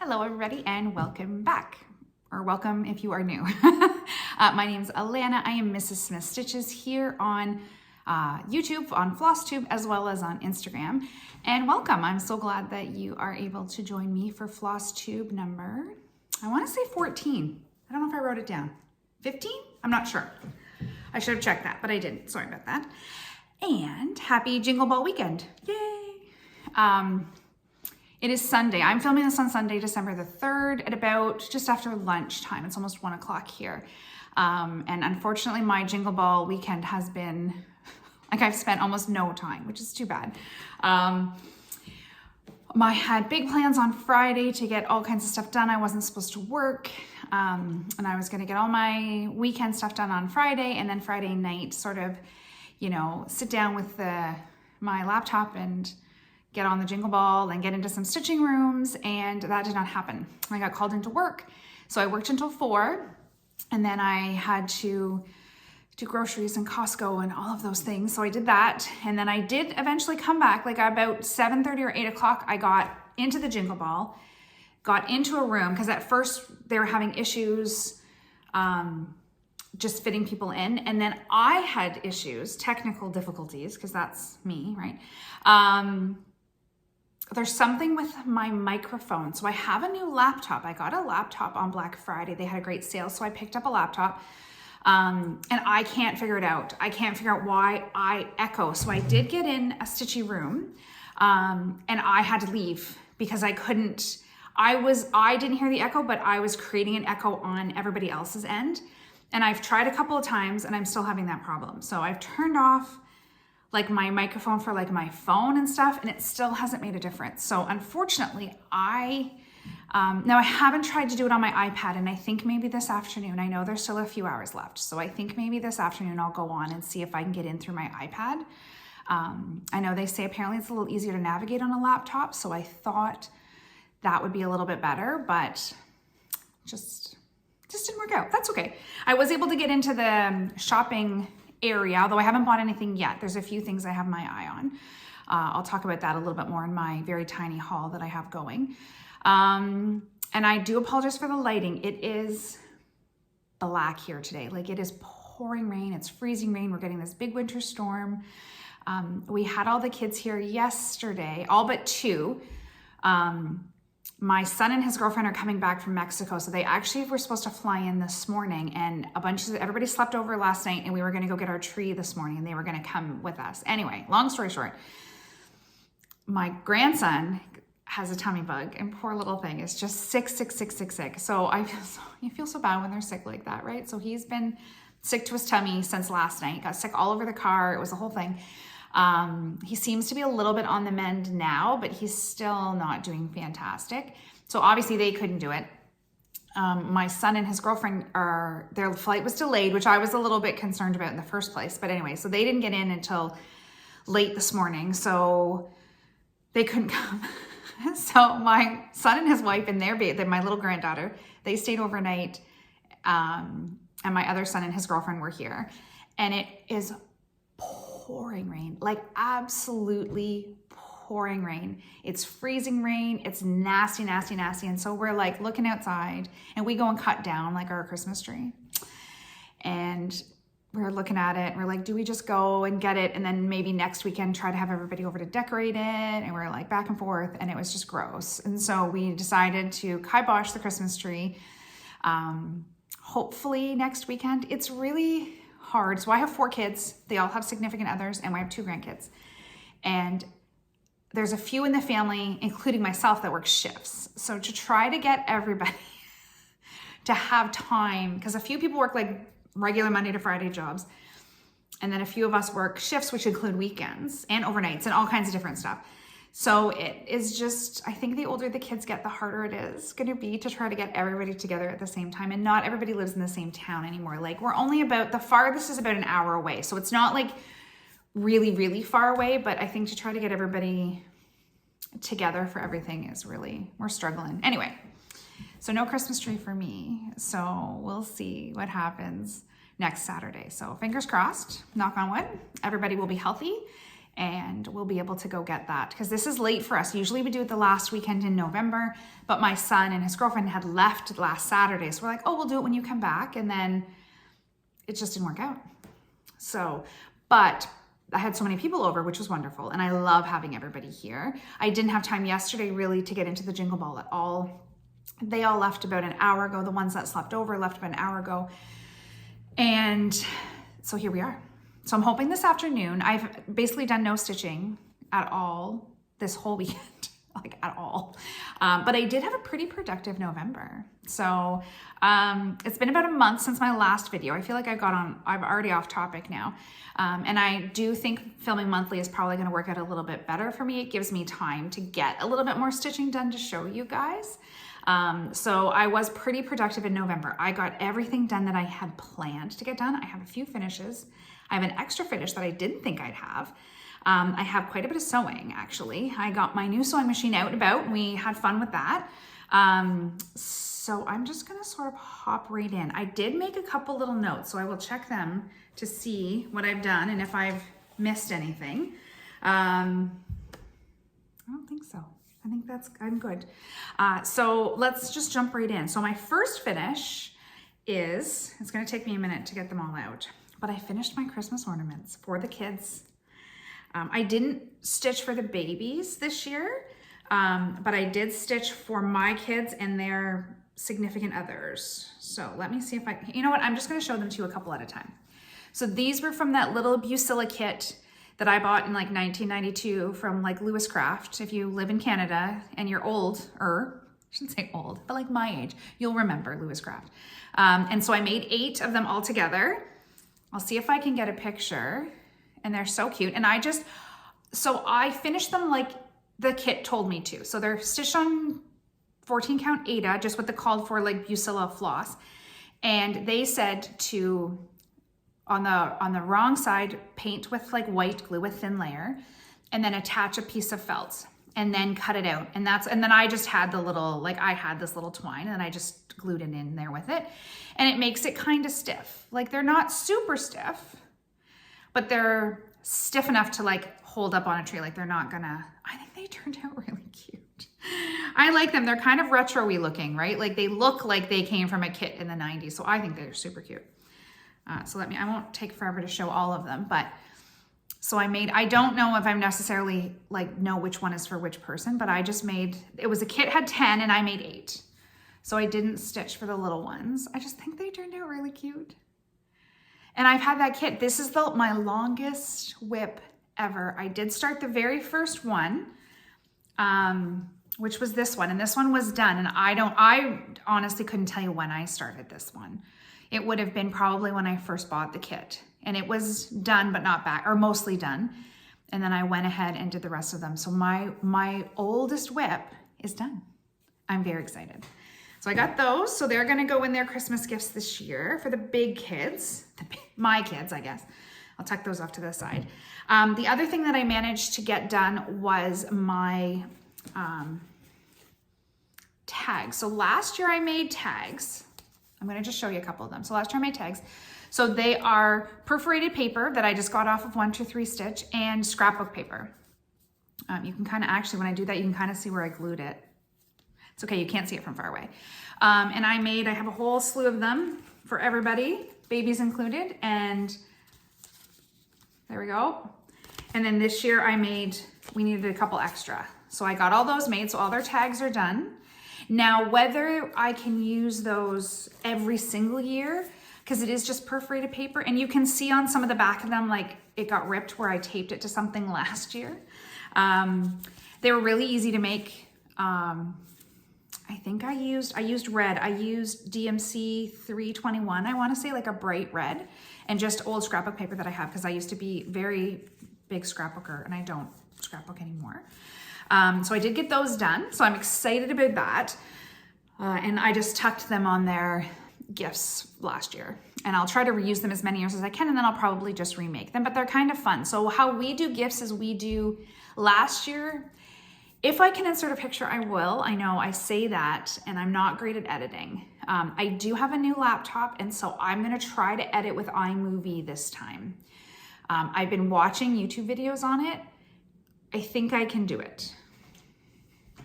Hello everybody and welcome back, or welcome if you are new. My name's Alana. I am Mrs.SmithStitches here on YouTube, on FlossTube, as well as on Instagram. And welcome. I'm so glad that you are able to join me for FlossTube number, I want to say 14. I don't know if I wrote it down. 15? I'm not sure. I should have checked that, but I didn't. Sorry about that. And happy Jingle Ball weekend. Yay! It is Sunday. I'm filming this on Sunday, December the 3rd at about just after lunchtime. It's almost 1 o'clock here. And unfortunately, my Jingle Ball weekend has been, like I've spent almost no time, which is too bad. I had big plans on Friday to get all kinds of stuff done. I wasn't supposed to work. And I was gonna get all my weekend stuff done on Friday, and then Friday night sort of, you know, sit down with my laptop and get on the Jingle Ball and get into some stitching rooms, and that did not happen. I got called into work. So I worked until 4, and then I had to do groceries and Costco and all of those things. So I did that, and then I did eventually come back, like about 7:30 or 8 o'clock, I got into the Jingle Ball, got into a room, because at first they were having issues just fitting people in, and then I had issues, technical difficulties, because that's me, right? There's something with my microphone. So I have a new laptop. I got a laptop on Black Friday. They had a great sale, so I picked up a laptop. And I can't figure it out. I can't figure out why I echo. So I did get in a stitchy room, and I had to leave because I couldn't. I didn't hear the echo, but I was creating an echo on everybody else's end. And I've tried a couple of times, and I'm still having that problem. So I've turned off like my microphone for like my phone and stuff, and it still hasn't made a difference. So unfortunately, now I haven't tried to do it on my iPad, and I think maybe this afternoon, I know there's still a few hours left, so I think maybe this afternoon I'll go on and see if I can get in through my iPad. I know they say apparently it's a little easier to navigate on a laptop, so I thought that would be a little bit better, but just didn't work out. That's okay. I was able to get into the shopping area, although I haven't bought anything yet. There's a few things I have my eye on. I'll talk about that a little bit more in my very tiny haul that I have going. And I do apologize for the lighting. It is black here today. Like, it is pouring rain. It's freezing rain. We're getting this big winter storm. We had all the kids here yesterday, all but 2. My son and his girlfriend are coming back from Mexico. So they actually were supposed to fly in this morning, and everybody slept over last night, and we were going to go get our tree this morning, and they were going to come with us. Anyway, long story short, my grandson has a tummy bug, and poor little thing is just sick. So you feel so bad when they're sick like that, right? So he's been sick to his tummy since last night, got sick all over the car. It was a whole thing. He seems to be a little bit on the mend now, but he's still not doing fantastic. So obviously they couldn't do it. My son and his girlfriend their flight was delayed, which I was a little bit concerned about in the first place. But anyway, so they didn't get in until late this morning. So they couldn't come. So my son and his wife and my little granddaughter, they stayed overnight. And my other son and his girlfriend were here, and it is pouring rain, like absolutely pouring rain. It's freezing rain. It's nasty. And so we're like looking outside, and we go and cut down like our Christmas tree. And we're looking at it, and we're like, do we just go and get it? And then maybe next weekend try to have everybody over to decorate it? And we're like back and forth, and it was just gross. And so we decided to kibosh the Christmas tree. Hopefully next weekend. It's really hard. So I have 4 kids. They all have significant others, and we have 2 grandkids. And there's a few in the family, including myself, that work shifts. So to try to get everybody to have time, because a few people work like regular Monday to Friday jobs, and then a few of us work shifts, which include weekends and overnights and all kinds of different stuff. So it is just, I think the older the kids get, the harder it is going to be to try to get everybody together at the same time. And not everybody lives in the same town anymore. Like, we're only the farthest is about an hour away. So it's not like really, really far away, but I think to try to get everybody together for everything is really, we're struggling. Anyway, so no Christmas tree for me. So we'll see what happens next Saturday. So fingers crossed, knock on wood, everybody will be healthy and we'll be able to go get that because this is late for us. Usually we do it the last weekend in November, but my son and his girlfriend had left last Saturday. So we're like, oh, we'll do it when you come back. And then it just didn't work out. So, but I had so many people over, which was wonderful. And I love having everybody here. I didn't have time yesterday really to get into the Jingle Ball at all. They all left about an hour ago. The ones that slept over left about an hour ago. And so here we are. So I'm hoping this afternoon, I've basically done no stitching at all this whole weekend, like at all. But I did have a pretty productive November. So it's been about a month since my last video. I feel like I'm already off topic now. And I do think filming monthly is probably gonna work out a little bit better for me. It gives me time to get a little bit more stitching done to show you guys. So I was pretty productive in November. I got everything done that I had planned to get done. I have a few finishes. I have an extra finish that I didn't think I'd have. I have quite a bit of sewing, actually. I got my new sewing machine out and about, and we had fun with that. So I'm just gonna sort of hop right in. I did make a couple little notes, so I will check them to see what I've done and if I've missed anything. I don't think so. I think I'm good. So let's just jump right in. So my first finish is, it's gonna take me a minute to get them all out, but I finished my Christmas ornaments for the kids. I didn't stitch for the babies this year, but I did stitch for my kids and their significant others. So let me see if you know what, I'm just gonna show them to you a couple at a time. So these were from that little Busilla kit that I bought in like 1992 from like Lewis Craft. If you live in Canada and you're older, I shouldn't say old, but like my age, you'll remember Lewis Craft. And so I made 8 of them all together. I'll see if I can get a picture, and they're so cute. And so I finished them like the kit told me to. So they're stitched on 14 count Aida, just with the called for like Busilla floss. And they said to, on the wrong side, paint with like white glue, a thin layer, and then attach a piece of felt and then cut it out. And then I just had the little, like I had this little twine and I just glued it in there with it. And it makes it kind of stiff. Like they're not super stiff, but they're stiff enough to like hold up on a tree. Like they're not gonna, I think they turned out really cute. I like them. They're kind of retro-y looking, right? Like they look like they came from a kit in the 90s. So I think they're super cute. So I won't take forever to show all of them, but so I don't know if I'm necessarily like know which one is for which person, but I just made, it was a kit had 10 and I made 8. So I didn't stitch for the little ones. I just think they turned out really cute. And I've had that kit. This is my longest whip ever. I did start the very first one, which was this one. And this one was done. And I honestly couldn't tell you when I started this one. It would have been probably when I first bought the kit. And it was done, but not back, or mostly done. And then I went ahead and did the rest of them. So my oldest whip is done. I'm very excited. So I got those. So they're gonna go in their Christmas gifts this year for the big kids, my kids, I guess. I'll tuck those off to the side. The other thing that I managed to get done was my tags. So last year I made tags. I'm gonna just show you a couple of them. So last year I made tags. So they are perforated paper that I just got off of 1 2 3 Stitch and scrapbook paper. You can kind of actually, when I do that, you can kind of see where I glued it. It's okay, you can't see it from far away. And I have a whole slew of them for everybody, babies included, and there we go. And then this year we needed a couple extra. So I got all those made, so all their tags are done. Now, whether I can use those every single year, because it is just perforated paper, and you can see on some of the back of them, like it got ripped where I taped it to something last year. They were really easy to make. I think I used red. I used DMC 321. I want to say like a bright red, and just old scrapbook paper that I have, because I used to be very big scrapbooker and I don't scrapbook anymore. So I did get those done. So I'm excited about that. And I just tucked them on their gifts last year, and I'll try to reuse them as many years as I can, and then I'll probably just remake them, but they're kind of fun. So how we do gifts is we do last year. If I can insert a picture, I will. I know I say that, and I'm not great at editing. I do have a new laptop, and so I'm gonna try to edit with iMovie this time. I've been watching YouTube videos on it, I think I can do it.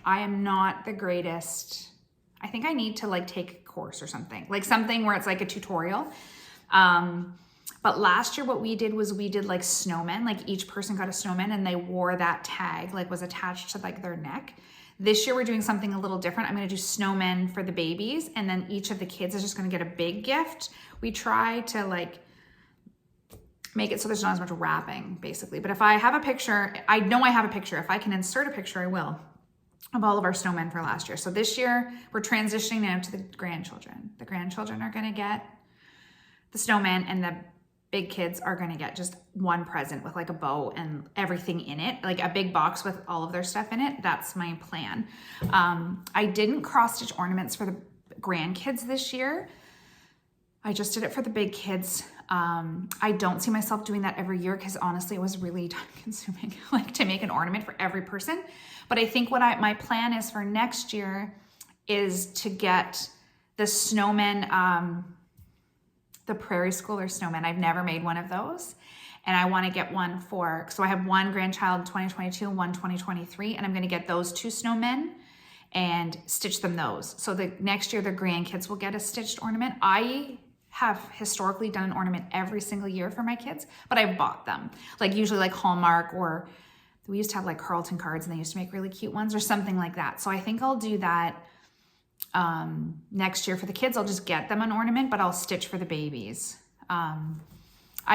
I am not the greatest. I think I need to like take a course or something, like something where it's like a tutorial. But last year what we did was we did like snowmen, like each person got a snowman and they wore that tag, like was attached to like their neck. This year we're doing something a little different. I'm gonna do snowmen for the babies, and then each of the kids is just gonna get a big gift. We try to like make it so there's not as much wrapping basically. But if I have a picture, I know I have a picture. If I can insert a picture, I will, of all of our snowmen for last year. So this year we're transitioning now to the grandchildren. The grandchildren are gonna get the snowman, and the big kids are gonna get just one present with like a bow and everything in it, like a big box with all of their stuff in it. That's my plan. I didn't cross stitch ornaments for the grandkids this year. I just did it for the big kids. I don't see myself doing that every year because honestly, it was really time consuming, like to make an ornament for every person. But I think what my plan is for next year is to get the snowmen, the prairie schooler snowman. I've never made one of those. And I want to get one for, so I have one grandchild in 2022 and one 2023, and I'm going to get those two snowmen and stitch them those. So the next year the grandkids will get a stitched ornament. I have historically done an ornament every single year for my kids, but I've bought them. Like usually like Hallmark, or we used to have like Carlton cards and they used to make really cute ones or something like that. So I think I'll do that next year for the kids. I'll just get them an ornament, but I'll stitch for the babies. I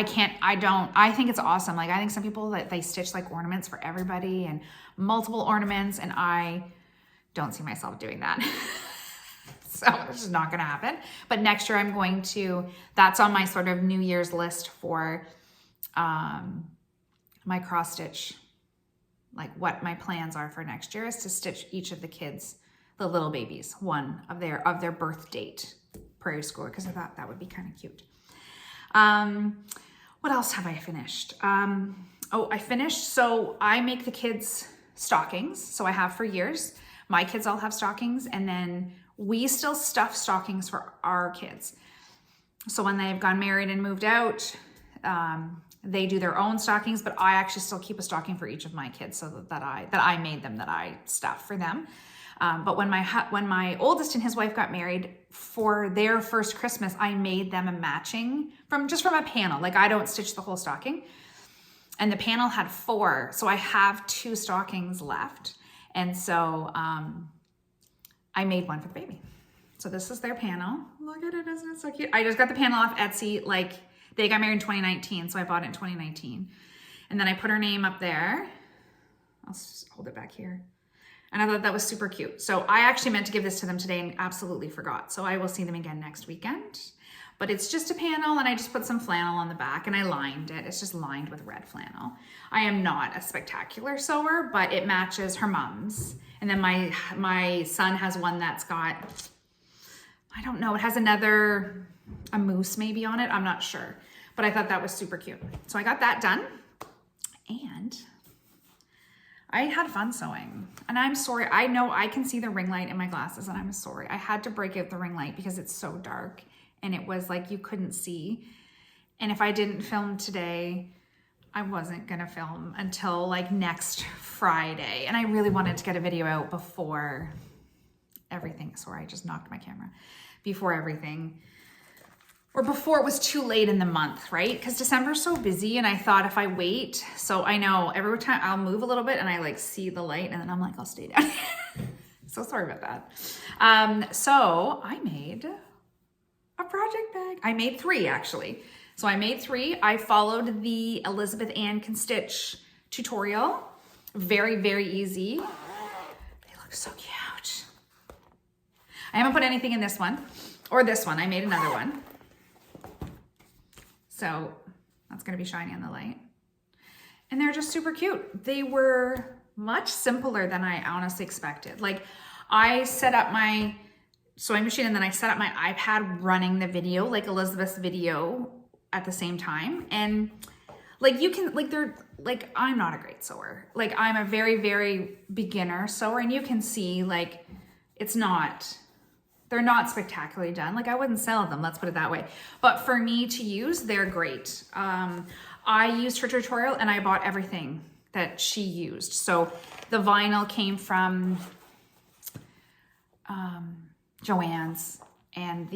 think it's awesome. Like I think some people that they stitch like ornaments for everybody and multiple ornaments, and I don't see myself doing that. So it's just not gonna happen. But next year I'm going to, that's on my sort of New Year's list for my cross stitch, like what my plans are for next year is to stitch each of the kids, the little babies, one of their birth date, prairie schooler, because I thought that would be kind of cute. What else have I finished? I finished, so I make the kids stockings. So I have for years. My kids all have stockings, and then we still stuff stockings for our kids. So when they've gone married and moved out, they do their own stockings, but I actually still keep a stocking for each of my kids, so that I made them, that I stuff for them. But when my oldest and his wife got married, for their first Christmas, I made them a matching from a panel. Like I don't stitch the whole stocking, and the panel had 4, so I have 2 stockings left. And so I made one for the baby. So this is their panel. Look at it, isn't it so cute? I just got the panel off Etsy. Like they got married in 2019, so I bought it in 2019. And then I put her name up there. I'll just hold it back here. And I thought that was super cute. So I actually meant to give this to them today and absolutely forgot. So I will see them again next weekend. But it's just a panel, and I just put some flannel on the back and I lined it. It's just lined with red flannel. I am not a spectacular sewer, but it matches her mom's. And then my son has one that's got, I don't know, it has a moose maybe on it. I'm not sure, but I thought that was super cute. So I got that done, and I had fun sewing. And I'm sorry, I know I can see the ring light in my glasses, and I'm sorry. I had to break out the ring light because it's so dark, and it was like you couldn't see. And if I didn't film today, I wasn't gonna film until like next Friday. And I really wanted to get a video out before everything. Sorry, I just knocked my camera. Before everything, or before it was too late in the month, right? Because December's so busy, and I thought if I wait, so I know every time I'll move a little bit and I like see the light, and then I'm like, I'll stay down. So sorry about that. So I made a project bag. I made 3 actually. So I made 3. I followed the Elizabeth Ann Can Stitch tutorial. Very, very easy. They look so cute. I haven't put anything in this one or this one. I made another one. So that's gonna be shiny in the light. And they're just super cute. They were much simpler than I honestly expected. Like I set up my sewing machine, and then I set up my iPad running the video, like Elizabeth's video at the same time. And like you can, like they're, like I'm not a great sewer. Like I'm a very, very beginner sewer, and you can see like they're not spectacularly done. Like I wouldn't sell them, let's put it that way. But for me to use, they're great. I used her tutorial and I bought everything that she used. So the vinyl came from Joann's, and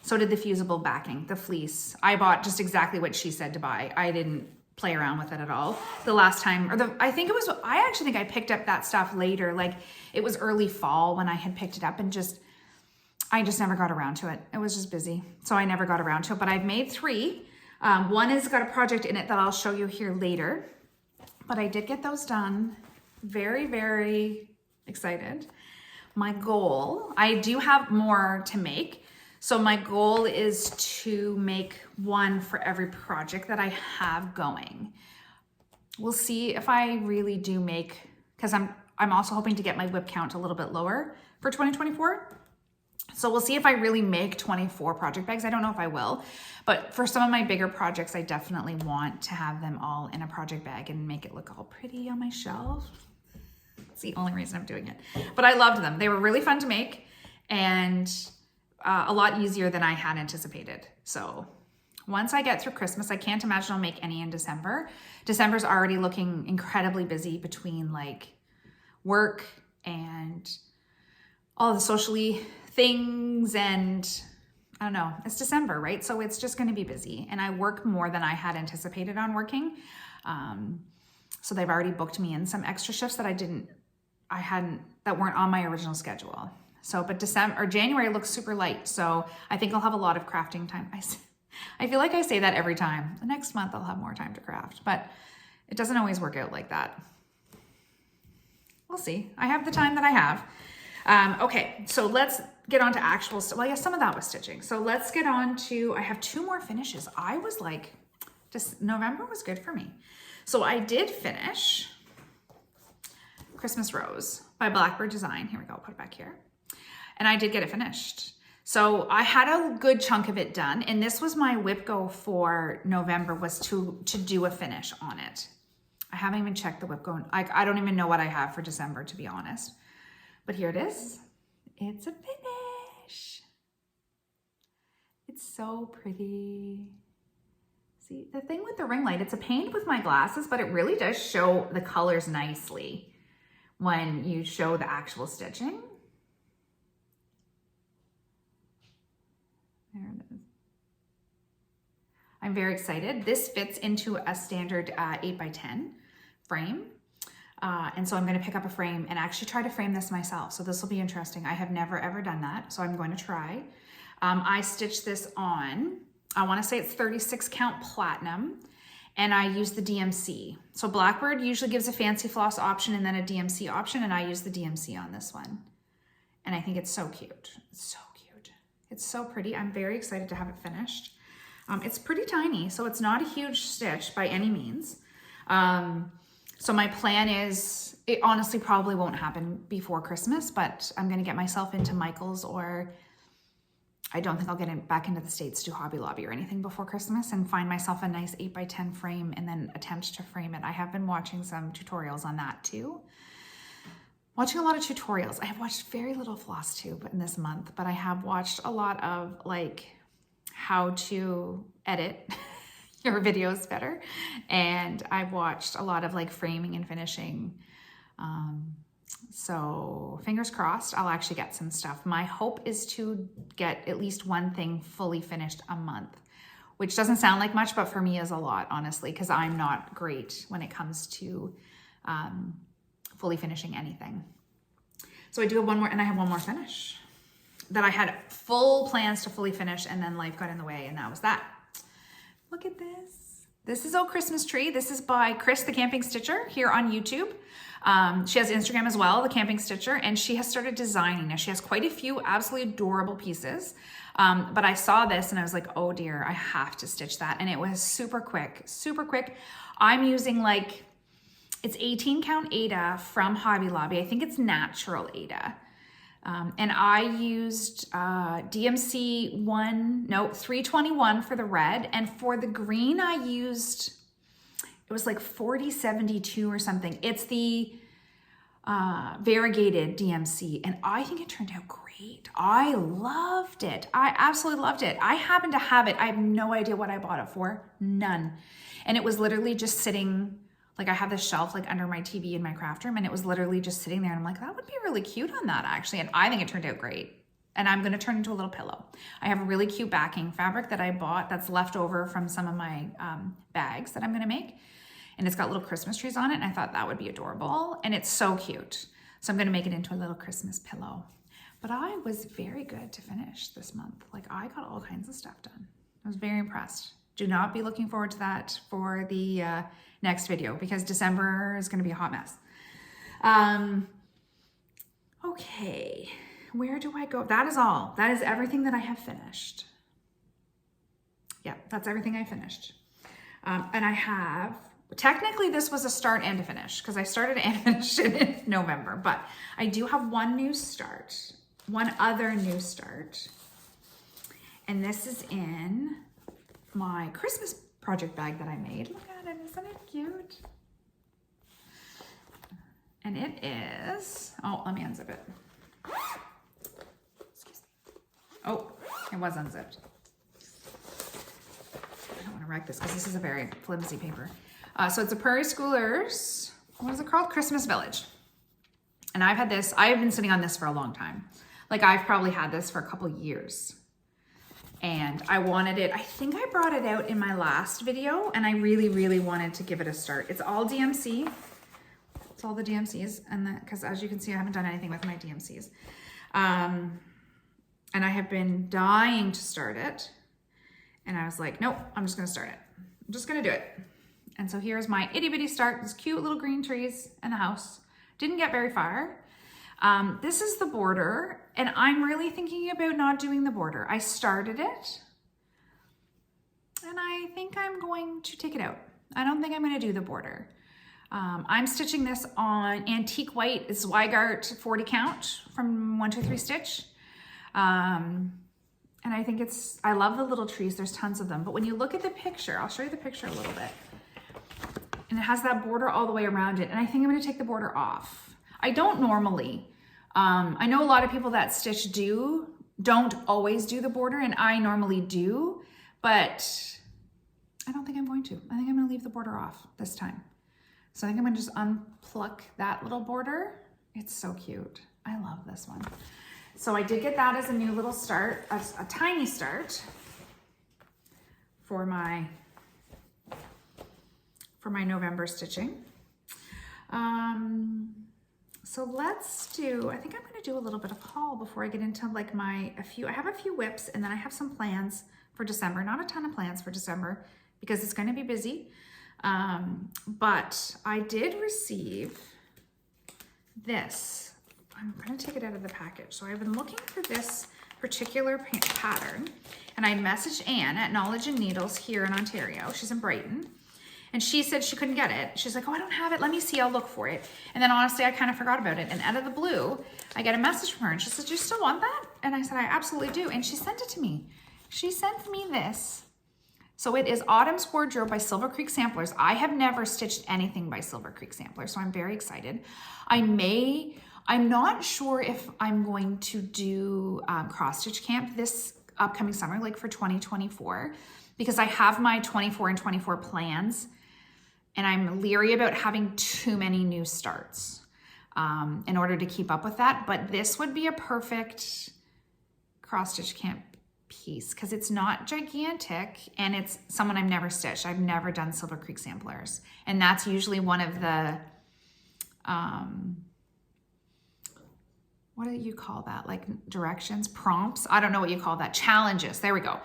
so did the fusible backing, the fleece. I bought just exactly what she said to buy. I didn't play around with it at all. The last time, I actually think I picked up that stuff later. Like it was early fall when I had picked it up, and I just never got around to it. It was just busy. So I never got around to it, but I've made 3. One has got a project in it that I'll show you here later, but I did get those done. Very, very excited. My goal, I do have more to make. So my goal is to make one for every project that I have going. We'll see if I really do make, because I'm also hoping to get my whip count a little bit lower for 2024. So we'll see if I really make 24 project bags. I don't know if I will, but for some of my bigger projects, I definitely want to have them all in a project bag and make it look all pretty on my shelf. It's the only reason I'm doing it. But I loved them. They were really fun to make, and a lot easier than I had anticipated. So once I get through Christmas, I can't imagine I'll make any in December. December's already looking incredibly busy between like work and all the socially things, and I don't know, it's December, right? So it's just going to be busy, and I work more than I had anticipated on working. So they've already booked me in some extra shifts that that weren't on my original schedule. So, but January looks super light. So I think I'll have a lot of crafting time. I feel like I say that every time. The next month I'll have more time to craft, but it doesn't always work out like that. We'll see. I have the time that I have. Okay, so let's get on to actual stuff. Well, yeah, some of that was stitching. So let's get on to, I have 2 more finishes. I was like, November was good for me. So I did finish Christmas Rose by Blackbird Design. Here we go, I'll put it back here. And I did get it finished. So I had a good chunk of it done, and this was my whip go for November, was to do a finish on it. I haven't even checked the whip go. I don't even know what I have for December, to be honest. But here it is. It's a finish. It's so pretty. See, the thing with the ring light, it's a pain with my glasses, but it really does show the colors nicely when you show the actual stitching. There it is. I'm very excited. This fits into a standard 8x10 frame. And so I'm going to pick up a frame and actually try to frame this myself. So this will be interesting. I have never ever done that, so I'm going to try. I stitched this on, I want to say it's 36 count platinum, and I use the DMC. So Blackbird usually gives a fancy floss option and then a DMC option, and I use the DMC on this one. And I think it's so cute. It's so cute. It's so pretty. I'm very excited to have it finished. It's pretty tiny, so it's not a huge stitch by any means. So my plan is, it honestly probably won't happen before Christmas, but I'm going to get myself into Michael's, or I don't think I'll get back into the States to Hobby Lobby or anything before Christmas, and find myself a nice 8x10 frame and then attempt to frame it. I have been watching some tutorials on that too. Watching a lot of tutorials. I have watched very little FlossTube in this month, but I have watched a lot of like how to edit your videos better. And I've watched a lot of like framing and finishing. So fingers crossed, I'll actually get some stuff. My hope is to get at least one thing fully finished a month, which doesn't sound like much, but for me is a lot, honestly, because I'm not great when it comes to fully finishing anything. So I do have one more, and I have one more finish that I had full plans to fully finish, and then life got in the way, and that was that. Look at this. This is Oh Christmas Tree. This is by Chris, the Camping Stitcher, here on YouTube. She has Instagram as well, the Camping Stitcher, and she has started designing. Now, she has quite a few absolutely adorable pieces, but I saw this and I was like, oh dear, I have to stitch that. And it was super quick, super quick. I'm using like, it's 18 count Aida from Hobby Lobby. I think it's natural Aida. And I used DMC 321 for the red, and for the green I used, it was like 4072 or something. It's the variegated DMC, and I think it turned out great. I loved it. I absolutely loved it. I happen to have it. I have no idea what I bought it for. None. And it was literally just sitting Like I have this shelf like under my TV in my craft room, and it was literally just sitting there, and I'm like, that would be really cute on that actually. And I think it turned out great. And I'm gonna turn into a little pillow. I have a really cute backing fabric that I bought that's left over from some of my bags that I'm gonna make. And it's got little Christmas trees on it, and I thought that would be adorable. And it's so cute. So I'm gonna make it into a little Christmas pillow. But I was very good to finish this month. Like I got all kinds of stuff done. I was very impressed. Do not be looking forward to that for the next video, because December is gonna be a hot mess. Okay, where do I go? That is all. That is everything that I have finished. Yeah, that's everything I finished. And I have, technically this was a start and a finish, because I started and finished it in November, but I do have one other new start. And this is in my Christmas project bag that I made. Look at it, isn't it cute? And it is, oh, let me unzip it. Excuse me. Oh, it was unzipped. I don't want to wreck this because this is a very flimsy paper. So it's a Prairie Schoolers, what is it called? Christmas Village. And I've had this, I've been sitting on this for a long time. Like I've probably had this for a couple years. And I wanted it, I think I brought it out in my last video, and I really, really wanted to give it a start. It's all DMC. It's all the DMCs, and because as you can see, I haven't done anything with my DMCs. And I have been dying to start it. And I was like, nope, I'm just gonna start it. I'm just gonna do it. And so here's my itty bitty start, these cute little green trees in the house. Didn't get very far. This is the border, and I'm really thinking about not doing the border. I started it, and I think I'm going to take it out. I don't think I'm gonna do the border. I'm stitching this on antique white. It's Zweigart 40 count from 123 Stitch. And I think I love the little trees. There's tons of them. But when you look at the picture, I'll show you the picture a little bit. And it has that border all the way around it. And I think I'm gonna take the border off. I don't normally. I know a lot of people that stitch don't always do the border, and I normally do, but I don't think I'm going to. I think I'm gonna leave the border off this time. So I think I'm gonna just unpluck that little border. It's so cute. I love this one. So I did get that as a new little start, a tiny start for my November stitching. So let's do, I think I'm gonna do a little bit of haul before I get into like I have a few whips, and then I have some plans for December. Not a ton of plans for December because it's gonna be busy. But I did receive this. I'm gonna take it out of the package. So I've been looking for this particular pattern, and I messaged Anne at Knowledge and Needles here in Ontario. She's in Brighton. And she said she couldn't get it. She's like, oh, I don't have it. Let me see, I'll look for it. And then honestly, I kind of forgot about it. And out of the blue, I get a message from her, and she said, do you still want that? And I said, I absolutely do. And she sent it to me. She sent me this. So it is Autumn's Wardrobe by Silver Creek Samplers. I have never stitched anything by Silver Creek Samplers, so I'm very excited. I'm not sure if I'm going to do cross stitch camp this upcoming summer, like for 2024, because I have my 24 and 24 plans. And I'm leery about having too many new starts in order to keep up with that. But this would be a perfect cross-stitch camp piece because it's not gigantic, and it's someone I've never stitched. I've never done Silver Creek Samplers. And that's usually one of the, what do you call that? Like directions, prompts? I don't know what you call that. Challenges. There we go.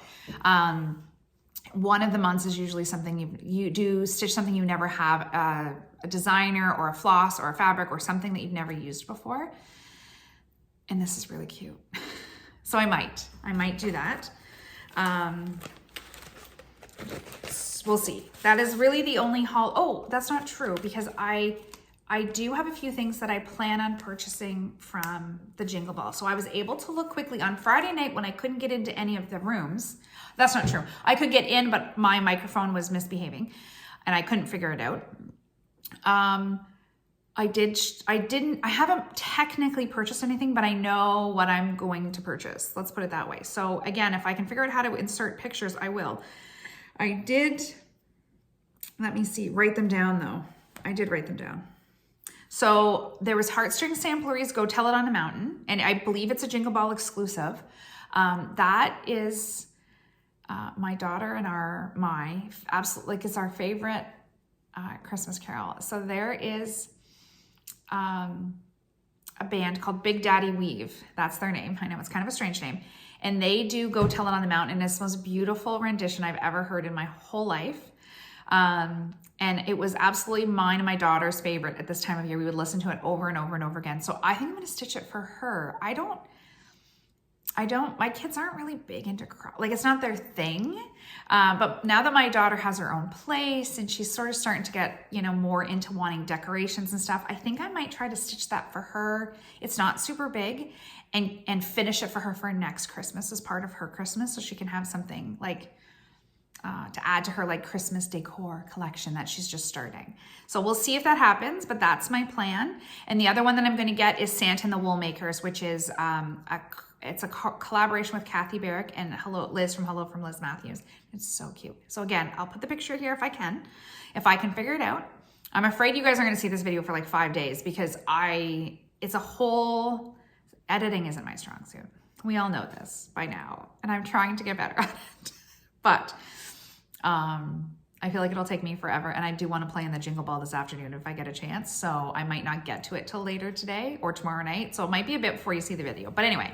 One of the months is usually something you do stitch something you never have, a designer or a floss or a fabric or something that you've never used before. And this is really cute. So I might do that. We'll see. That is really the only haul. Oh, that's not true, because I do have a few things that I plan on purchasing from the Jingle Ball. So I was able to look quickly on Friday night when I couldn't get into any of the rooms. That's not true. I could get in, but my microphone was misbehaving and I couldn't figure it out. I haven't technically purchased anything, but I know what I'm going to purchase. Let's put it that way. So again, if I can figure out how to insert pictures, I will. I did, let me see, write them down though. I did write them down. So there was Heartstring Samplery's Go Tell It on the Mountain, and I believe it's a Jingle Ball exclusive. That is my daughter and my absolute, like, it's our favorite Christmas carol. So there is a band called Big Daddy Weave. That's their name. I know it's kind of a strange name. And they do Go Tell It on the Mountain. And it's the most beautiful rendition I've ever heard in my whole life. And it was absolutely mine and my daughter's favorite at this time of year. We would listen to it over and over and over again. So I think I'm going to stitch it for her. My kids aren't really big into like, it's not their thing. But now that my daughter has her own place and she's sort of starting to get, more into wanting decorations and stuff, I think I might try to stitch that for her. It's not super big, and finish it for her for next Christmas as part of her Christmas. So she can have something like, to add to her like Christmas decor collection that she's just starting. So we'll see if that happens, but that's my plan. And the other one that I'm going to get is Santa and the Woolmakers, which is it's a collaboration with Kathy Barrick and Liz from Liz Matthews. It's so cute. So again, I'll put the picture here if I can figure it out. I'm afraid you guys are going to see this video for like 5 days because it's a whole, editing isn't my strong suit. We all know this by now, and I'm trying to get better at it. But I feel like it'll take me forever, and I do want to play in the Jingle Ball this afternoon if I get a chance, so I might not get to it till later today or tomorrow night, so it might be a bit before you see the video. But anyway,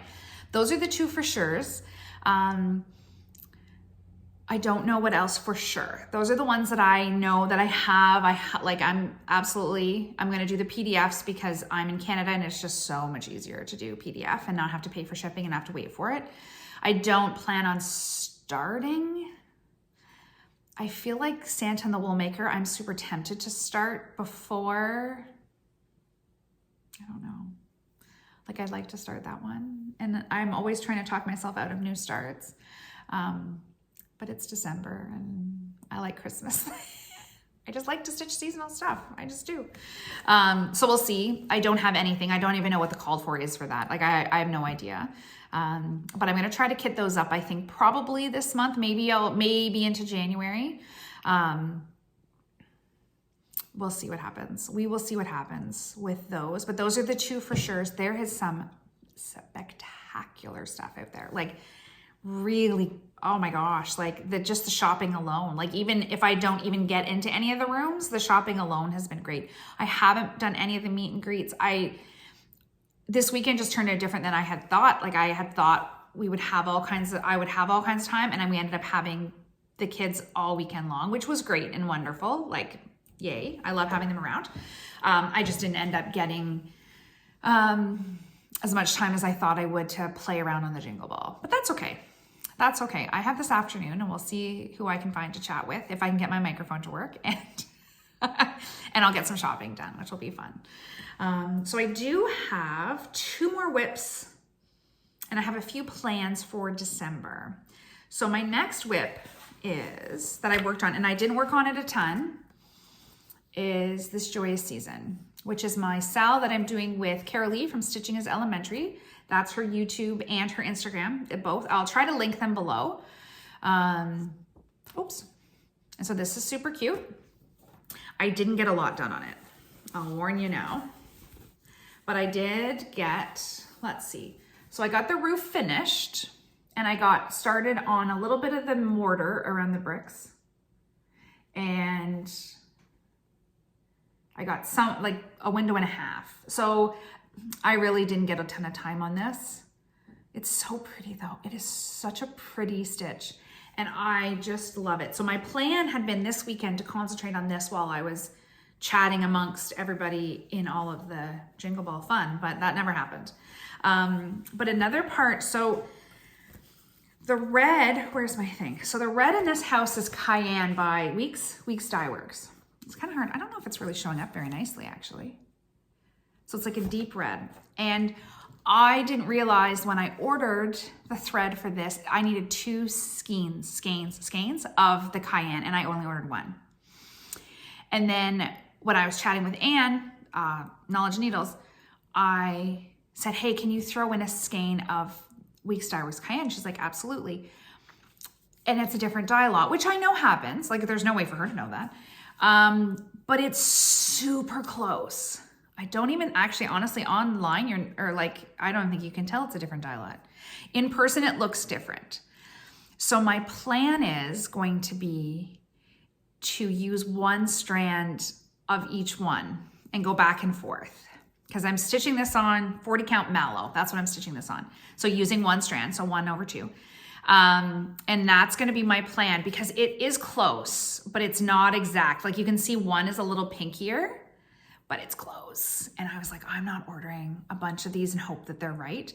those are the two for sures. I don't know what else for sure. Those are the ones that I know that I have. I'm going to do the PDFs because I'm in Canada and it's just so much easier to do PDF and not have to pay for shipping and have to wait for it. I don't plan on starting. I feel like Santa and the Woolmaker, I'm super tempted to start before. I don't know. Like, I'd like to start that one. And I'm always trying to talk myself out of new starts. But it's December and I like Christmas. I just like to stitch seasonal stuff. I just do. So we'll see. I don't have anything. I don't even know what the called for is for that. Like, I have no idea. But I'm going to try to kit those up. I think probably this month, maybe into January. We'll see what happens. We will see what happens with those, but those are the two for sure. There is some spectacular stuff out there. Like, really, oh my gosh, like just the shopping alone. Like, even if I don't even get into any of the rooms, the shopping alone has been great. I haven't done any of the meet and greets. This weekend just turned out different than I had thought. Like, I had thought I would have all kinds of time, and then we ended up having the kids all weekend long, which was great and wonderful. Like, yay, I love having them around. I just didn't end up getting as much time as I thought I would to play around on the Jingle Ball, but that's okay. That's okay. I have this afternoon and we'll see who I can find to chat with, if I can get my microphone to work, and and I'll get some shopping done, which will be fun. So I do have 2 more whips and I have a few plans for December. So my next whip is that I worked on, and I didn't work on it a ton, is this Joyous Season, which is my Sal that I'm doing with Carolee from Stitching is Elementary. That's her YouTube and her Instagram, both. I'll try to link them below. Oops. And so this is super cute. I didn't get a lot done on it. I'll warn you now. But I did get, let's see. So I got the roof finished and I got started on a little bit of the mortar around the bricks. And I got like a window and a half. So I really didn't get a ton of time on this. It's so pretty though. It is such a pretty stitch and I just love it. So my plan had been this weekend to concentrate on this while I was chatting amongst everybody in all of the Jingle Ball fun, but that never happened. But another part, so the red, where's my thing? So the red in this house is Cayenne by Weeks Dye Works. It's kind of hard. I don't know if it's really showing up very nicely actually. So it's like a deep red. And I didn't realize when I ordered the thread for this, I needed 2 skeins of the Cayenne, and I only ordered 1. And then when I was chatting with Anne, Knowledge Needles, I said, hey, can you throw in a skein of Weeks Dye Works Cayenne? She's like, absolutely. And it's a different dye lot, which I know happens. Like, there's no way for her to know that. but it's super close. I don't even actually, honestly, online, I don't think you can tell it's a different dye lot. In person, it looks different. So my plan is going to be to use one strand of each one and go back and forth, because I'm stitching this on 40 count mallow. That's what I'm stitching this on. So using one strand, so 1/2. And that's going to be my plan, because it is close, but it's not exact. Like you can see one is a little pinkier, but it's close. And I was like, I'm not ordering a bunch of these and hope that they're right.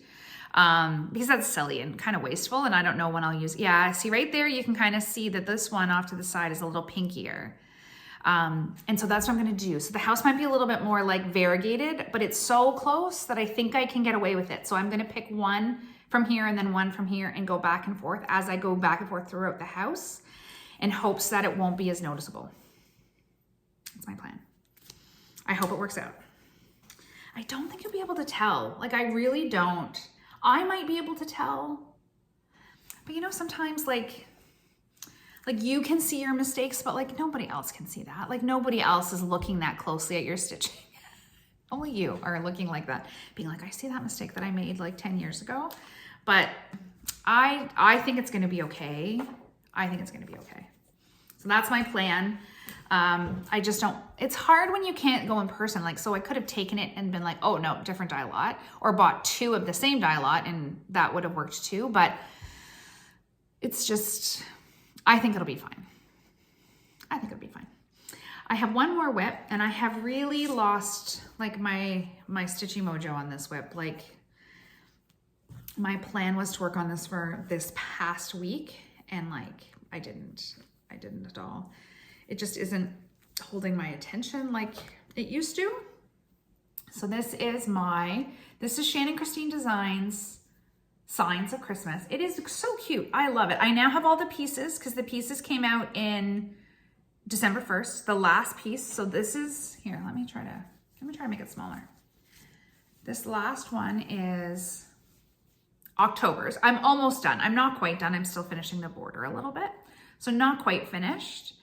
Because that's silly and kind of wasteful. And I don't know when I'll use, yeah, see right there, you can kind of see that this one off to the side is a little pinkier. And so that's what I'm going to do. So the house might be a little bit more like variegated, but it's so close that I think I can get away with it. So I'm going to pick one from here and then one from here and go back and forth as I go back and forth throughout the house, in hopes that it won't be as noticeable. That's my plan. I hope it works out. I don't think you'll be able to tell. Like, I really don't. I might be able to tell, but you know, sometimes like you can see your mistakes, but like nobody else can see that. Like nobody else is looking that closely at your stitching. Only you are looking like that, being like, I see that mistake that I made like 10 years ago. But I think it's gonna be okay. I think it's gonna be okay. So that's my plan. I just don't, it's hard when you can't go in person. Like, so I could have taken it and been like, oh no, different dye lot, or bought 2 of the same dye lot, and that would have worked too. But it's just, I think it'll be fine. I think it'll be fine. I have one more whip, and I have really lost like my stitching mojo on this whip. Like, my plan was to work on this for this past week, and like I didn't at all. It just isn't holding my attention like it used to. So this is Shannon Christine Designs Signs of Christmas. It is so cute. I love it. I now have all the pieces, because the pieces came out in December 1st, the last piece. So this is, here, let me try to make it smaller. This last one is October's. I'm almost done. I'm not quite done. I'm still finishing the border a little bit. So not quite finished.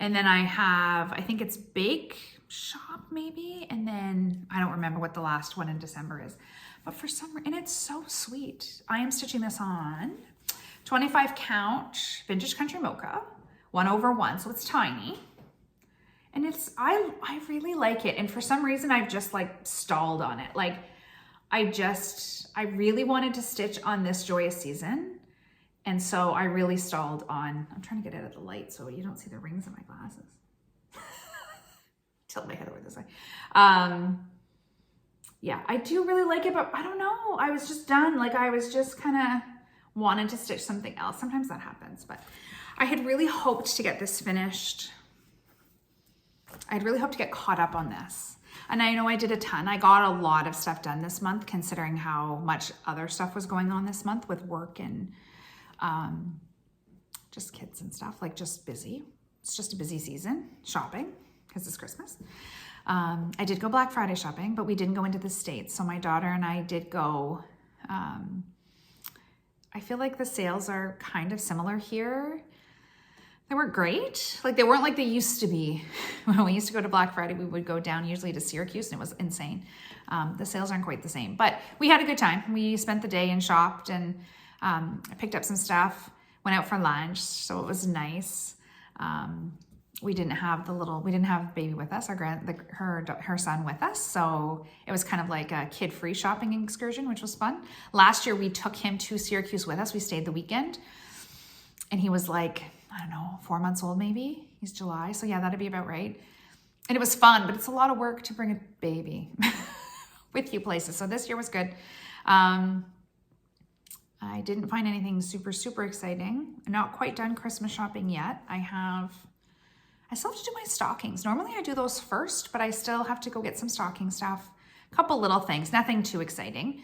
And then I have, I think it's Bake Shop maybe. And then I don't remember what the last one in December is. But for some reason, and it's so sweet. I am stitching this on 25 count Vintage Country Mocha, 1/1. So it's tiny. And it's, I really like it. And for some reason, I've just like stalled on it. Like I really wanted to stitch on this Joyous Season. And so I really stalled on, I'm trying to get out of the light so you don't see the rings in my glasses. Tilt my head over this way. Yeah, I do really like it, but I don't know. I was just done. Like I was just kind of wanted to stitch something else. Sometimes that happens, but I had really hoped to get this finished. I'd really hoped to get caught up on this. And I know I did a ton. I got a lot of stuff done this month, considering how much other stuff was going on this month with work and just kids and stuff, like just busy. It's just a busy season, shopping, because it's Christmas. I did go Black Friday shopping, but we didn't go into the States. So my daughter and I did go. I feel like the sales are kind of similar here. They weren't great. Like they weren't like they used to be. When we used to go to Black Friday, we would go down usually to Syracuse, and it was insane. The sales aren't quite the same, but we had a good time. We spent the day and shopped, and I picked up some stuff, went out for lunch, so it was nice. We didn't have baby with us, her son with us, so it was kind of like a kid-free shopping excursion, which was fun. Last year, we took him to Syracuse with us. We stayed the weekend, and he was like, I don't know, 4 months old maybe. He's July, so yeah, that'd be about right. And it was fun, but it's a lot of work to bring a baby with you places. So this year was good. I didn't find anything super, super exciting. I'm not quite done Christmas shopping yet. I still have to do my stockings. Normally I do those first, but I still have to go get some stocking stuff. A couple little things, nothing too exciting.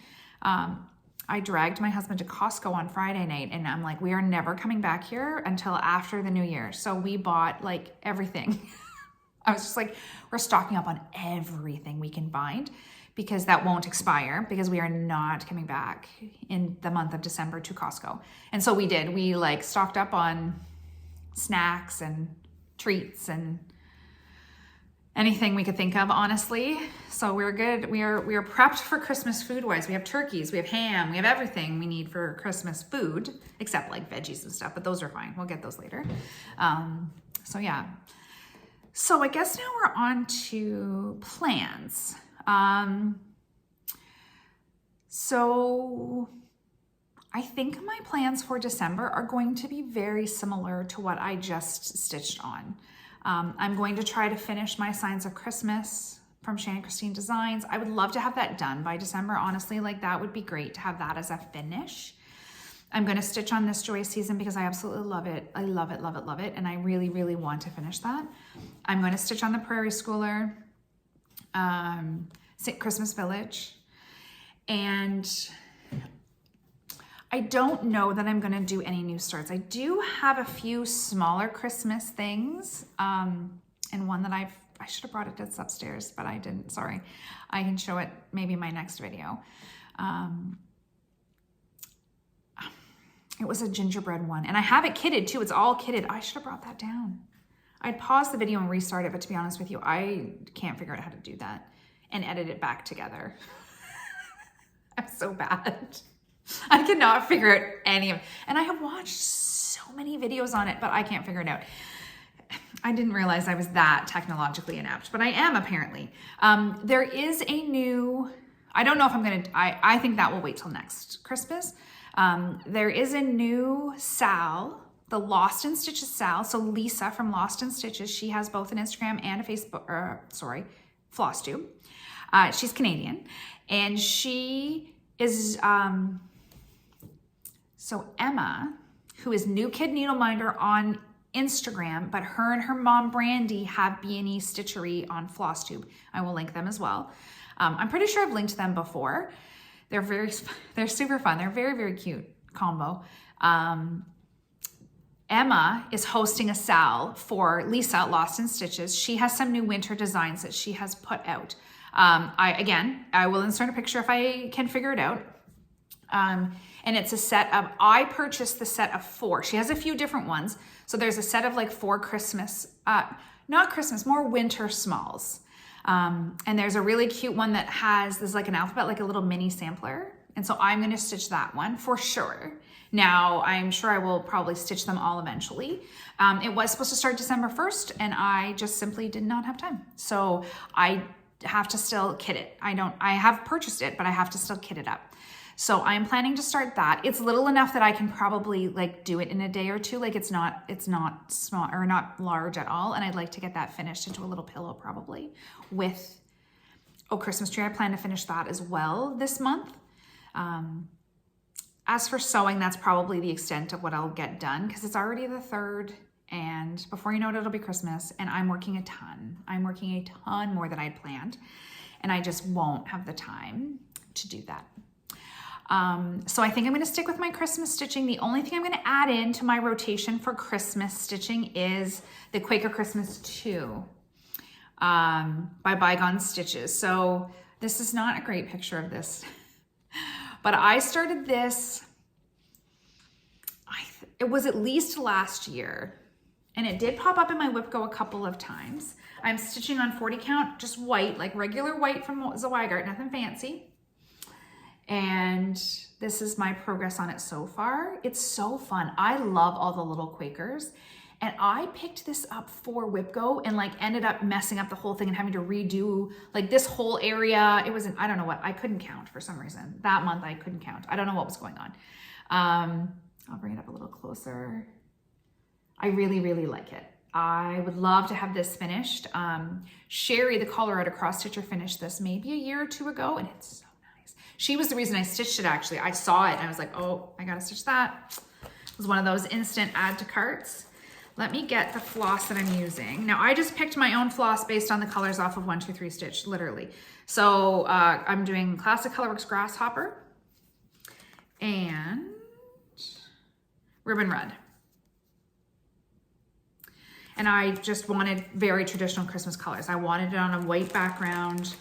I dragged my husband to Costco on Friday night, and I'm like, we are never coming back here until after the new year. So we bought like everything. I was just like, we're stocking up on everything we can find, because that won't expire, because we are not coming back in the month of December to Costco. And so we did. We like stocked up on snacks and treats and anything we could think of, honestly. So we're good. We are prepped for Christmas food-wise. We have turkeys, we have ham, we have everything we need for Christmas food, except like veggies and stuff, but those are fine. We'll get those later. So yeah. So I guess now we're on to plans. So I think my plans for December are going to be very similar to what I just stitched on. I'm going to try to finish my Signs of Christmas from Shannon Christine Designs. I would love to have that done by December, honestly. Like, that would be great to have that as a finish. I'm going to stitch on this Joy Season because I absolutely love it. I love it, love it, love it. And I really, really want to finish that. I'm going to stitch on the Prairie Schooler, Christmas Village. And I don't know that I'm going to do any new starts. I do have a few smaller Christmas things, and one that I should have brought it that's upstairs, but I didn't. Sorry. I can show it maybe in my next video. It was a gingerbread one, and I have it kitted too. It's all kitted. I should have brought that down. I'd pause the video and restart it, but to be honest with you, I can't figure out how to do that and edit it back together. I'm so bad. I cannot figure out any of it. And I have watched so many videos on it, but I can't figure it out. I didn't realize I was that technologically inept, but I am apparently. There is a new, I don't know if I'm going to, I think that will wait till next Christmas. There is a new Sal, the Lost in Stitches Sal. So Lisa from Lost in Stitches, she has both an Instagram and a Facebook, FlossTube. She's Canadian, and she is, so Emma, who is New Kid Needleminder on Instagram, but her and her mom Brandy have B&E Stitchery on FlossTube. I will link them as well. I'm pretty sure I've linked them before. They're super fun. They're very, very cute combo. Emma is hosting a Sal for Lisa at Lost in Stitches. She has some new winter designs that she has put out. I will insert a picture if I can figure it out. And it's a set of, I purchased the set of 4. She has a few different ones. So there's a set of like 4 Christmas, not Christmas, more winter smalls. And there's a really cute one that has, there's like an alphabet, like a little mini sampler. And so I'm going to stitch that one for sure. Now, I'm sure I will probably stitch them all eventually. It was supposed to start December 1st, and I just simply did not have time. So I have to still kit it. I have purchased it, but I have to still kit it up. So I'm planning to start that. It's little enough that I can probably like do it in a day or two. Like it's not small or not large at all. And I'd like to get that finished into a little pillow probably with, Christmas tree. I plan to finish that as well this month. As for sewing, that's probably the extent of what I'll get done because it's already the 3rd, and before you know it, it'll be Christmas, and I'm working a ton. I'm working a ton more than I'd planned, and I just won't have the time to do that. So I think I'm going to stick with my Christmas stitching. The only thing I'm going to add into my rotation for Christmas stitching is the Quaker Christmas 2 by Bygone Stitches. So this is not a great picture of this, but I started this, it was at least last year, and it did pop up in my WhipGo a couple of times. I'm stitching on 40 count, just white, like regular white from Zweigart, nothing fancy. And this is my progress on it so far. It's so fun. I love all the little Quakers. And I picked this up for WhipGo and like ended up messing up the whole thing and having to redo like this whole area. It wasn't, I don't know what, I couldn't count for some reason. That month I couldn't count. I don't know what was going on. I'll bring it up a little closer. I really, really like it. I would love to have this finished. Sherry, the Colorado cross stitcher, finished this maybe a year or 2 ago, and it's so nice. She was the reason I stitched it actually. I saw it and I was like, oh, I gotta stitch that. It was one of those instant add to carts. Let me get the floss that I'm using. Now I just picked my own floss based on the colors off of 1, 2, 3 Stitch, literally. So I'm doing Classic Colorworks Grasshopper and Ribbon Red. And I just wanted very traditional Christmas colors. I wanted it on a white background.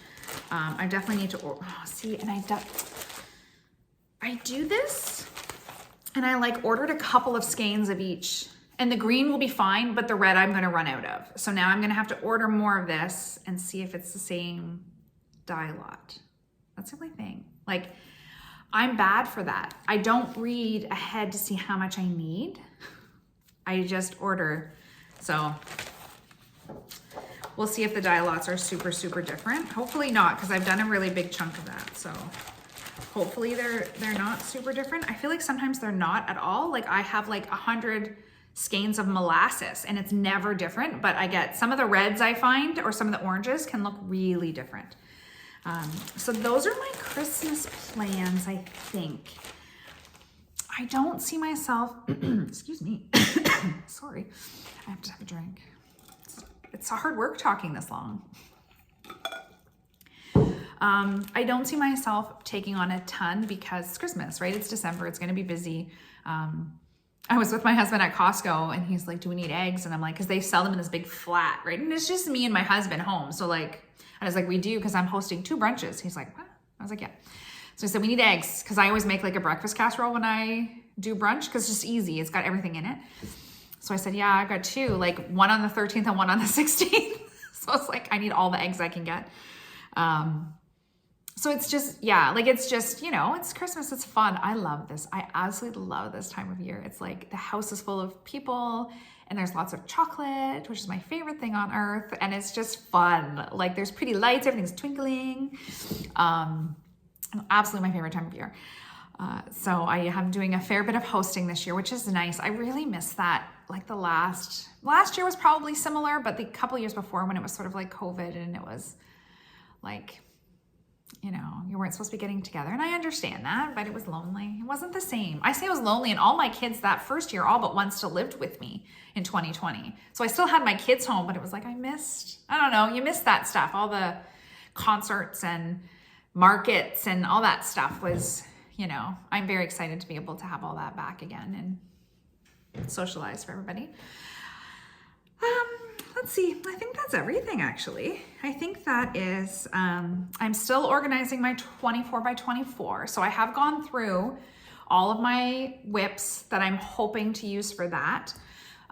I definitely need to, see, and I do this, and I like ordered a couple of skeins of each And the green will be fine, but the red I'm gonna run out of. So now I'm gonna have to order more of this and see if it's the same dye lot. That's the only thing. Like, I'm bad for that. I don't read ahead to see how much I need. I just order. So we'll see if the dye lots are super, super different. Hopefully not, because I've done a really big chunk of that. So hopefully they're not super different. I feel like sometimes they're not at all. Like I have like 100 skeins of molasses and it's never different, but I get some of the reds I find or some of the oranges can look really different. So those are my Christmas plans, I think. I don't see myself, excuse me, sorry, I have to have a drink. It's hard work talking this long. I don't see myself taking on a ton because it's Christmas, right? It's December, it's gonna be busy. I was with my husband at Costco and he's like, do we need eggs? And I'm like, because they sell them in this big flat, right? And it's just me and my husband home. So like, I was like, we do, because I'm hosting 2 brunches. He's like, what? I was like, yeah. So he said, we need eggs, because I always make like a breakfast casserole when I do brunch, because it's just easy. It's got everything in it. So I said, yeah, I've got 2, like one on the 13th and one on the 16th. So it's like, I need all the eggs I can get. So it's just, yeah, like it's just, you know, it's Christmas, it's fun. I love this. I absolutely love this time of year. It's like the house is full of people and there's lots of chocolate, which is my favorite thing on earth. And it's just fun. Like there's pretty lights, everything's twinkling. Absolutely my favorite time of year. So I am doing a fair bit of hosting this year, which is nice. I really miss that. Like the last year was probably similar, but the couple years before when it was sort of like COVID and it was like, you know, you weren't supposed to be getting together. And I understand that, but it was lonely. It wasn't the same. I say it was lonely, and all my kids that first year, all but one still lived with me in 2020. So I still had my kids home, but it was like I don't know, you miss that stuff. All the concerts and markets and all that stuff was, you know, I'm very excited to be able to have all that back again and socialize for everybody. Let's see, I think that's everything actually. I think that is, I'm still organizing my 24 by 24. So I have gone through all of my whips that I'm hoping to use for that.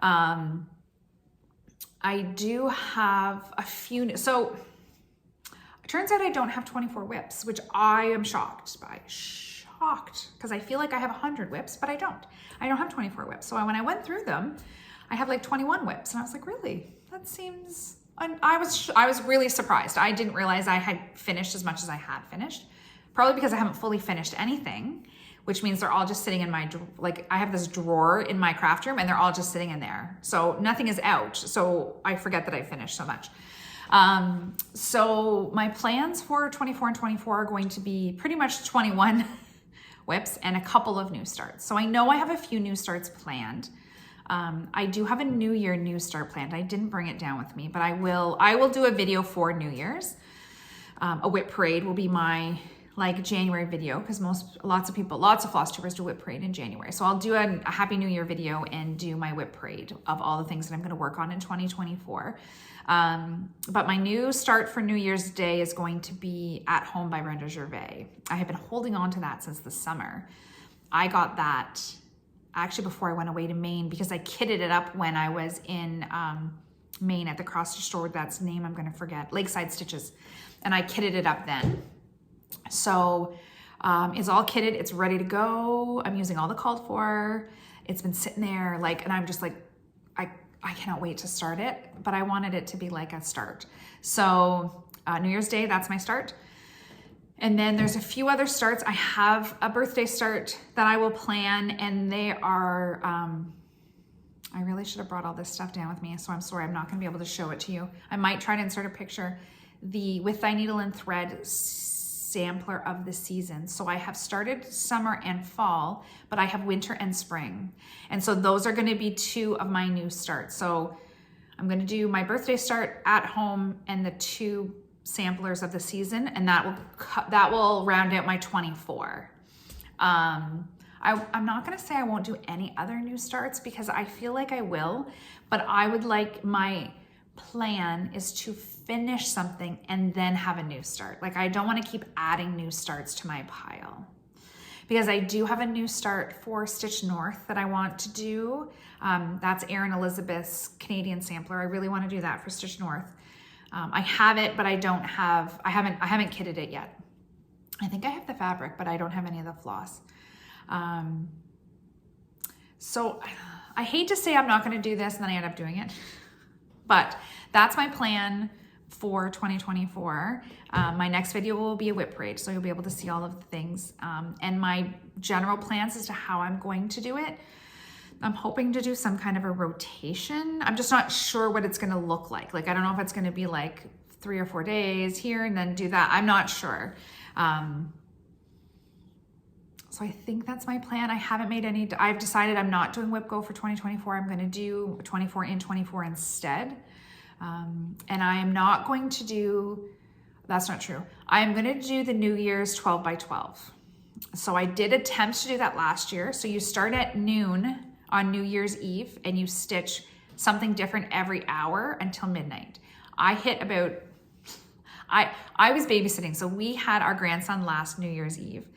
I do have a few, so it turns out I don't have 24 whips, which I am shocked by. Because I feel like I have 100 whips, but I don't. I don't have 24 whips. So when I went through them, I have like 21 whips, and I was like, really? That seems, I was really surprised. I didn't realize I had finished as much as I had finished, probably because I haven't fully finished anything, which means they're all just sitting in my, like I have this drawer in my craft room and they're all just sitting in there. So nothing is out. So I forget that I finished so much. So my plans for 24 and 24 are going to be pretty much 21 whips and a couple of new starts. So I know I have a few new starts planned. I do have a New Year new start planned. I didn't bring it down with me, but I will do a video for New Year's. A whip parade will be my like January video, because lots of FlossTubers do whip parade in January. So I'll do a Happy New Year video and do my whip parade of all the things that I'm going to work on in 2024. But my new start for New Year's Day is going to be At Home by Brenda Gervais. I have been holding on to that since the summer. I got that actually before I went away to Maine, because I kitted it up when I was in Maine at the cross stitch store. That's the name I'm going to forget, Lakeside Stitches. And I kitted it up then. So it's all kitted. It's ready to go. I'm using all the called for. It's been sitting there like, and I'm just like, I cannot wait to start it, but I wanted it to be like a start. So New Year's Day, that's my start. And then there's a few other starts. I have a birthday start that I will plan, and they are, I really should have brought all this stuff down with me, so I'm sorry I'm not gonna be able to show it to you. I might try to insert a picture. The With Thy Needle and Thread sampler of the season. So I have started summer and fall, but I have winter and spring. And so those are gonna be 2 of my new starts. So I'm gonna do my birthday start at home and the 2 samplers of the season, and that will round out my 24. I'm not gonna say I won't do any other new starts, because I feel like I will, but I would like, my plan is to finish something and then have a new start. Like I don't want to keep adding new starts to my pile, because I do have a new start for Stitch North that I want to do. That's Erin Elizabeth's Canadian sampler. I really want to do that for Stitch North. I have it, but I haven't kitted it yet. I think I have the fabric, but I don't have any of the floss. So I hate to say I'm not going to do this and then I end up doing it, but that's my plan for 2024. My next video will be a whip parade, so you'll be able to see all of the things. And my general plans as to how I'm going to do it. I'm hoping to do some kind of a rotation. I'm just not sure what it's gonna look like. Like, I don't know if it's gonna be like 3 or 4 days here and then do that. I'm not sure. So I think that's my plan. I haven't made any, I've decided I'm not doing Whip Go for 2024. I'm gonna do 24 in 24 instead. And I am not going to do, that's not true. I am gonna do the New Year's 12 by 12. So I did attempt to do that last year. So you start at noon on New Year's Eve and you stitch something different every hour until midnight. I hit about, I was babysitting. So we had our grandson last New Year's Eve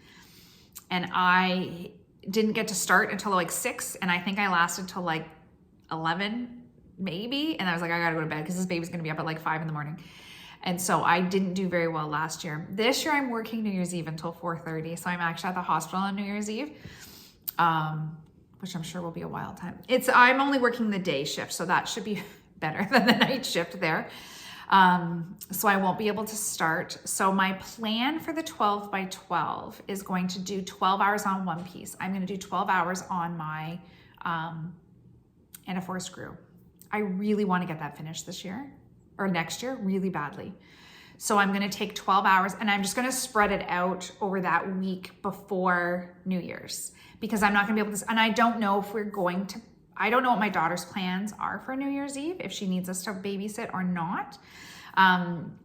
and I didn't get to start until like 6. And I think I lasted till like 11 maybe. And I was like, I gotta go to bed because this baby's gonna be up at like 5 in the morning. And so I didn't do very well last year. This year I'm working New Year's Eve until 4:30. So I'm actually at the hospital on New Year's Eve, which I'm sure will be a wild time. I'm only working the day shift, so that should be better than the night shift there. So I won't be able to start. So my plan for the 12 by 12 is going to do 12 hours on one piece. I'm going to do 12 hours on my and a 4 screw. I really want to get that finished this year or next year really badly. So I'm going to take 12 hours and I'm just going to spread it out over that week before New Year's because I'm not going to be able to, and I don't know if we're going to, I don't know what my daughter's plans are for New Year's Eve, if she needs us to babysit or not. And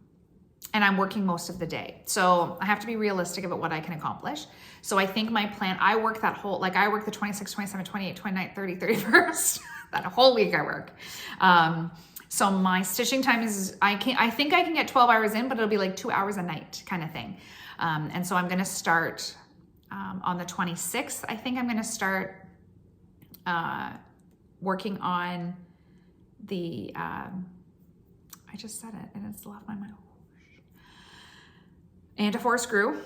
I'm working most of the day. So I have to be realistic about what I can accomplish. So I think my plan, I work that whole, like I work the 26th, 27th, 28th, 29th, 30th, 31st, that whole week I work. So my stitching time is, I think I can get 12 hours in, but it'll be like 2 hours a night kind of thing. And so I'm going to start on the 26th. I think I'm going to start working on the, I just said it and it's left my mind. And a 4 screw.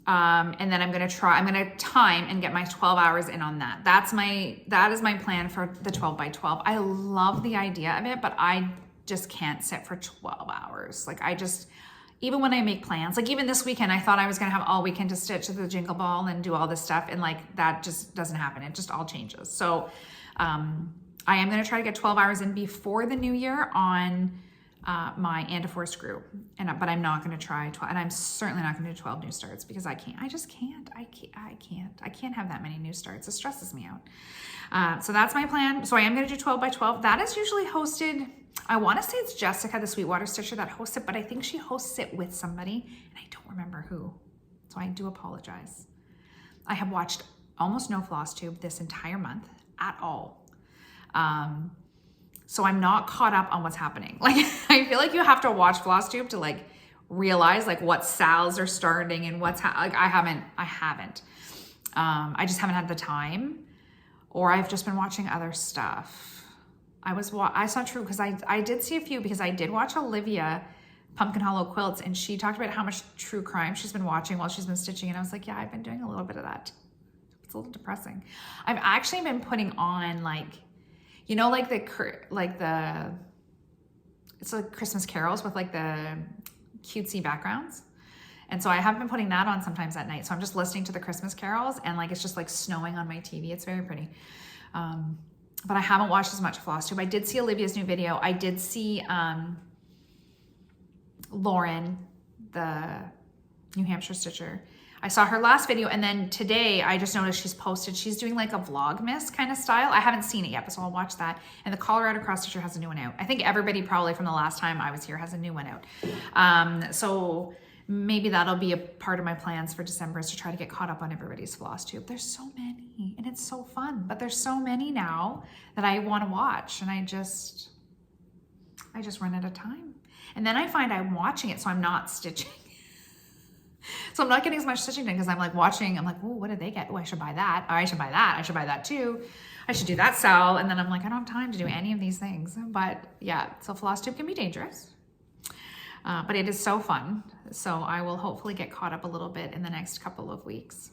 And then I'm going to time and get my 12 hours in on that. That is my plan for the 12 by 12. I love the idea of it, but I just can't sit for 12 hours. Like even when I make plans, like even this weekend, I thought I was going to have all weekend to stitch the Jingle Ball and do all this stuff. And like, that just doesn't happen. It just all changes. So, I am going to try to get 12 hours in before the new year on my and a 4 screw, but I'm not going to try 12, and I'm certainly not going to do 12 new starts because I can't. I just can't. I can't have that many new starts. It stresses me out. So that's my plan. So I am going to do 12 by 12. That is usually hosted. I want to say it's Jessica, the Sweetwater Stitcher, that hosts it, but I think she hosts it with somebody, and I don't remember who. So I do apologize. I have watched almost no FlossTube this entire month at all. So I'm not caught up on what's happening. Like, I feel like you have to watch FlossTube to like realize like what sales are starting and what's like I haven't. I just haven't had the time, or I've just been watching other stuff. I saw True because I did see a few because I did watch Olivia Pumpkin Hollow Quilts and she talked about how much true crime she's been watching while she's been stitching, and I was like, yeah, I've been doing a little bit of that. It's a little depressing. I've actually been putting on like, you know, like it's like Christmas carols with like the cutesy backgrounds. And so I have been putting that on sometimes at night. So I'm just listening to the Christmas carols and like, it's just like snowing on my TV. It's very pretty. But I haven't watched as much FlossTube. I did see Olivia's new video. I did see Lauren, the New Hampshire Stitcher. I saw her last video, and then today I just noticed she's doing like a Vlogmas kind of style. I haven't seen it yet, but so I'll watch that. And the Colorado Cross Stitcher has a new one out. I think everybody probably from the last time I was here has a new one out. So maybe that'll be a part of my plans for December, is to try to get caught up on everybody's FlossTube. There's so many, and it's so fun, but there's so many now that I want to watch, and I just run out of time. And then I find I'm watching it, so I'm not stitching. So I'm not getting as much stitching done because I'm like watching, I'm like, oh, what did they get? Oh, I should buy that. Oh, I should buy that. I should buy that too. I should do that sell. And then I'm like, I don't have time to do any of these things. But yeah, so FlossTube can be dangerous. But it is so fun. So I will hopefully get caught up a little bit in the next couple of weeks.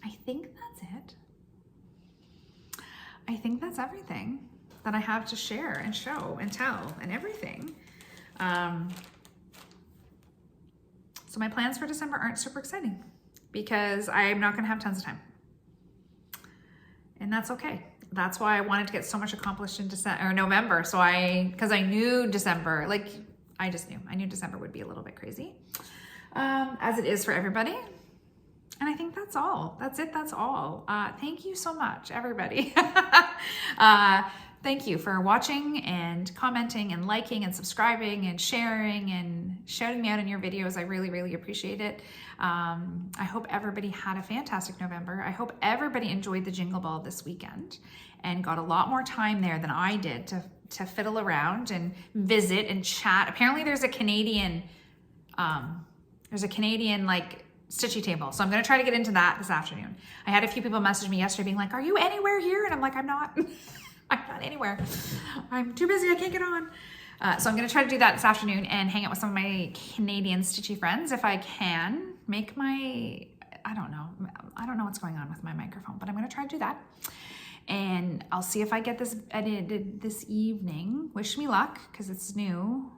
I think that's it. I think that's everything that I have to share and show and tell and everything. So my plans for December aren't super exciting because I'm not gonna have tons of time. And that's okay. That's why I wanted to get so much accomplished in November. Because I knew December, like I knew December would be a little bit crazy, as it is for everybody. And I think that's all. That's it. That's all. Thank you so much, everybody. Thank you for watching and commenting and liking and subscribing and sharing and shouting me out in your videos. I really, really appreciate it. I hope everybody had a fantastic November. I hope everybody enjoyed the Jingle Ball this weekend and got a lot more time there than I did to fiddle around and visit and chat. Apparently there's a Canadian like stitchy table. So I'm going to try to get into that this afternoon. I had a few people message me yesterday being like, are you anywhere here? And I'm like, I'm not. I'm not anywhere. I'm too busy. I can't get on. So I'm going to try to do that this afternoon and hang out with some of my Canadian stitchy friends if I can. Make my, I don't know what's going on with my microphone, but I'm going to try to do that. And I'll see if I get this edited this evening. Wish me luck because it's new.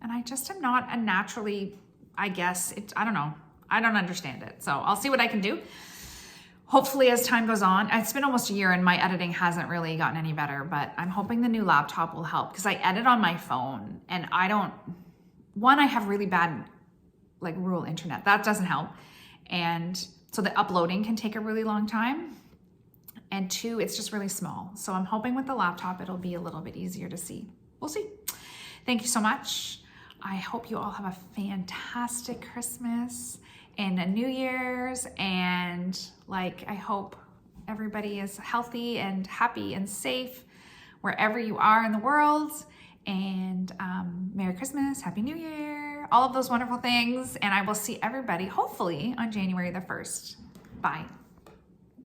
And I just am not a naturally, I guess, I don't know. I don't understand it. So I'll see what I can do. Hopefully as time goes on, it's been almost a year and my editing hasn't really gotten any better, but I'm hoping the new laptop will help because I edit on my phone and I have really bad like rural internet. That doesn't help. And so the uploading can take a really long time. And two, it's just really small. So I'm hoping with the laptop, it'll be a little bit easier to see. We'll see. Thank you so much. I hope you all have a fantastic Christmas and a New Year's, and like I hope everybody is healthy and happy and safe wherever you are in the world, and Merry Christmas, Happy New Year, all of those wonderful things, and I will see everybody hopefully on January the 1st. Bye.